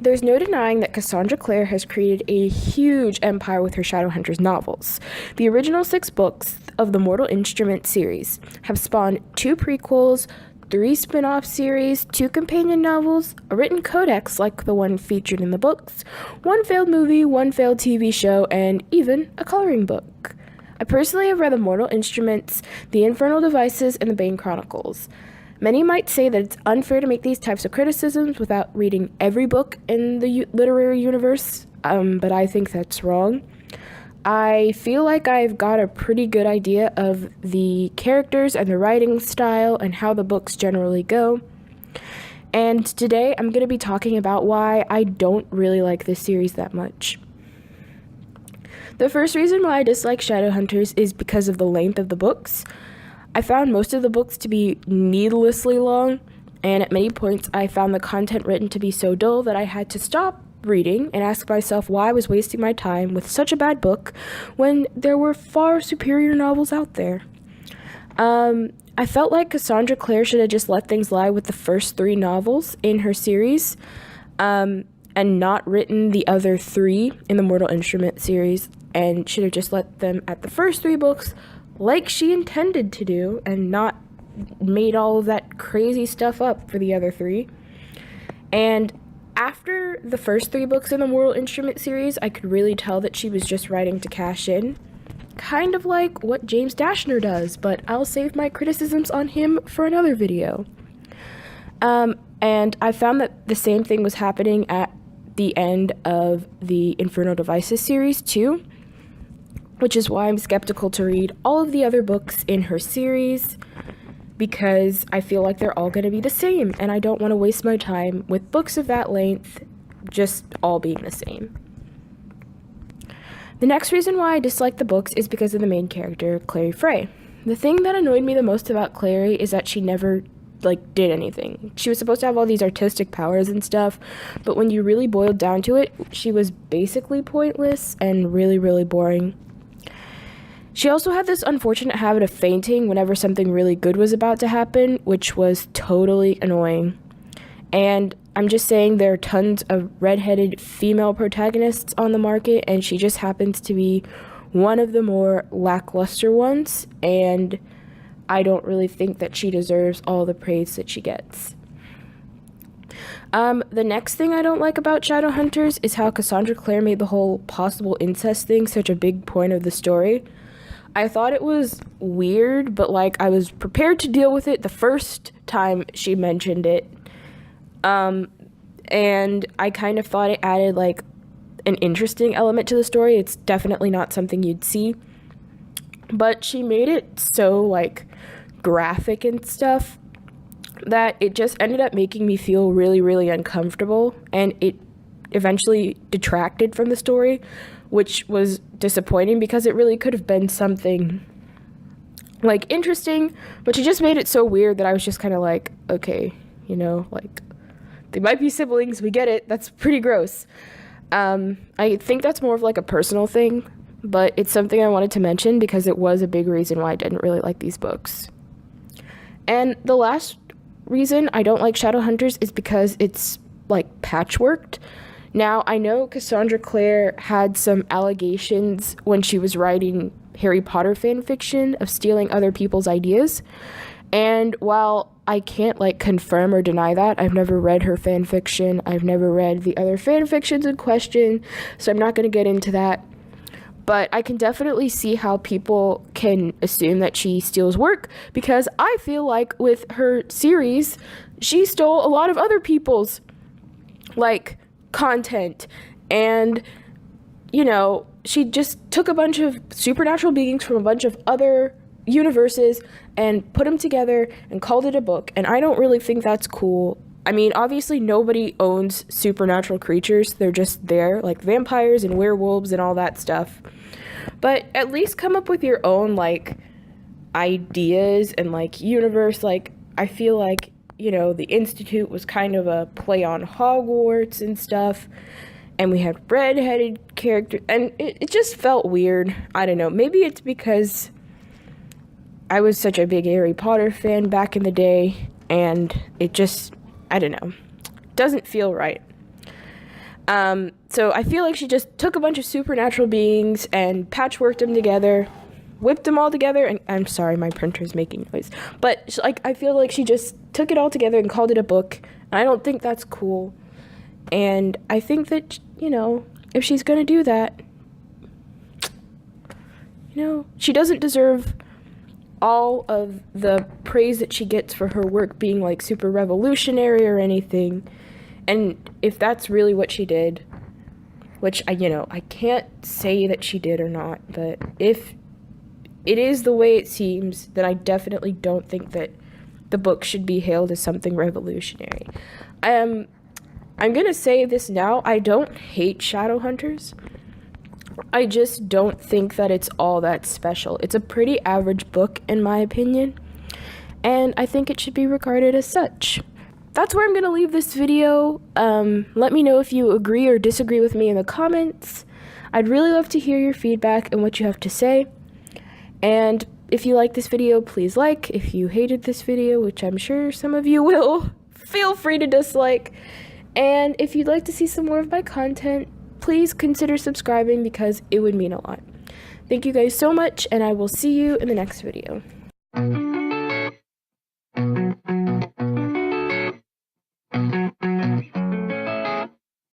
There's no denying that Cassandra Clare has created a huge empire with her Shadowhunters novels. The original 6 books of the Mortal Instruments series have spawned 2 prequels, 3 spin-off series, 2 companion novels, a written codex like the one featured in the books, 1 failed movie, 1 failed TV show, and even a coloring book. I personally have read the Mortal Instruments, the Infernal Devices, and the Bane Chronicles. Many might say that it's unfair to make these types of criticisms without reading every book in the literary universe, but I think that's wrong. I feel like I've got a pretty good idea of the characters and the writing style and how the books generally go. And today I'm going to be talking about why I don't really like this series that much. The first reason why I dislike Shadowhunters is because of the length of the books. I found most of the books to be needlessly long, and at many points I found the content written to be so dull that I had to stop reading and ask myself why I was wasting my time with such a bad book when there were far superior novels out there. I felt like Cassandra Clare should have just let things lie with the first 3 novels in her series, and not written the other 3 in the Mortal Instrument series, and should have just let them at the first 3 books like she intended to do, and not made all of that crazy stuff up for the other 3. And after the first 3 books in the Mortal Instrument series, I could really tell that she was just writing to cash in. Kind of like what James Dashner does, but I'll save my criticisms on him for another video. And I found that the same thing was happening at the end of the Infernal Devices series too, which is why I'm skeptical to read all of the other books in her series, because I feel like they're all going to be the same, and I don't want to waste my time with books of that length just all being the same. The next reason why I dislike the books is because of the main character, Clary Frey. The thing that annoyed me the most about Clary is that she never did anything. She was supposed to have all these artistic powers and stuff, but when you really boiled down to it, she was basically pointless and really, really boring. She also had this unfortunate habit of fainting whenever something really good was about to happen, which was totally annoying. And I'm just saying, there are tons of redheaded female protagonists on the market, and she just happens to be one of the more lackluster ones, and I don't really think that she deserves all the praise that she gets. The next thing I don't like about Shadowhunters is how Cassandra Clare made the whole possible incest thing such a big point of the story. I thought it was weird, but I was prepared to deal with it the first time she mentioned it. And I kind of thought it added an interesting element to the story. It's definitely not something you'd see, but she made it so graphic and stuff that it just ended up making me feel really, really uncomfortable, and it eventually detracted from the story, which was disappointing because it really could have been something interesting, but she just made it so weird that I was just kind of okay, they might be siblings, we get it, that's pretty gross. I think that's more of a personal thing, but it's something I wanted to mention because it was a big reason why I didn't really like these books. And the last reason I don't like Shadowhunters is because it's patchworked. Now, I know Cassandra Clare had some allegations when she was writing Harry Potter fan fiction of stealing other people's ideas, and while I can't confirm or deny that, I've never read her fan fiction, I've never read the other fan fictions in question, so I'm not going to get into that. But I can definitely see how people can assume that she steals work, because I feel like with her series, she stole a lot of other people's content, and she just took a bunch of supernatural beings from a bunch of other universes and put them together and called it a book, and I don't really think that's cool. I mean, obviously nobody owns supernatural creatures, they're just there, like vampires and werewolves and all that stuff, but at least come up with your own ideas and universe. I feel like the Institute was kind of a play on Hogwarts and stuff, and we had redheaded characters, and it just felt weird. I don't know, maybe it's because I was such a big Harry Potter fan back in the day, and it just, I don't know, doesn't feel right. So I feel like she just took a bunch of supernatural beings and patchworked them together, whipped them all together, and I'm sorry, my printer's making noise. But like, I feel like she just took it all together and called it a book. I don't think that's cool. And I think that, if she's gonna do that, she doesn't deserve all of the praise that she gets for her work being like super revolutionary or anything. And if that's really what she did, which I can't say that she did or not, but if it is the way it seems, then I definitely don't think that the book should be hailed as something revolutionary. I'm gonna say this now, I don't hate Shadowhunters. I just don't think that it's all that special. It's a pretty average book, in my opinion, and I think it should be regarded as such. That's where I'm going to leave this video. Let me know if you agree or disagree with me in the comments. I'd really love to hear your feedback and what you have to say. And if you like this video, please like. If you hated this video, which I'm sure some of you will, feel free to dislike. And if you'd like to see some more of my content, please consider subscribing because it would mean a lot. Thank you guys so much, and I will see you in the next video.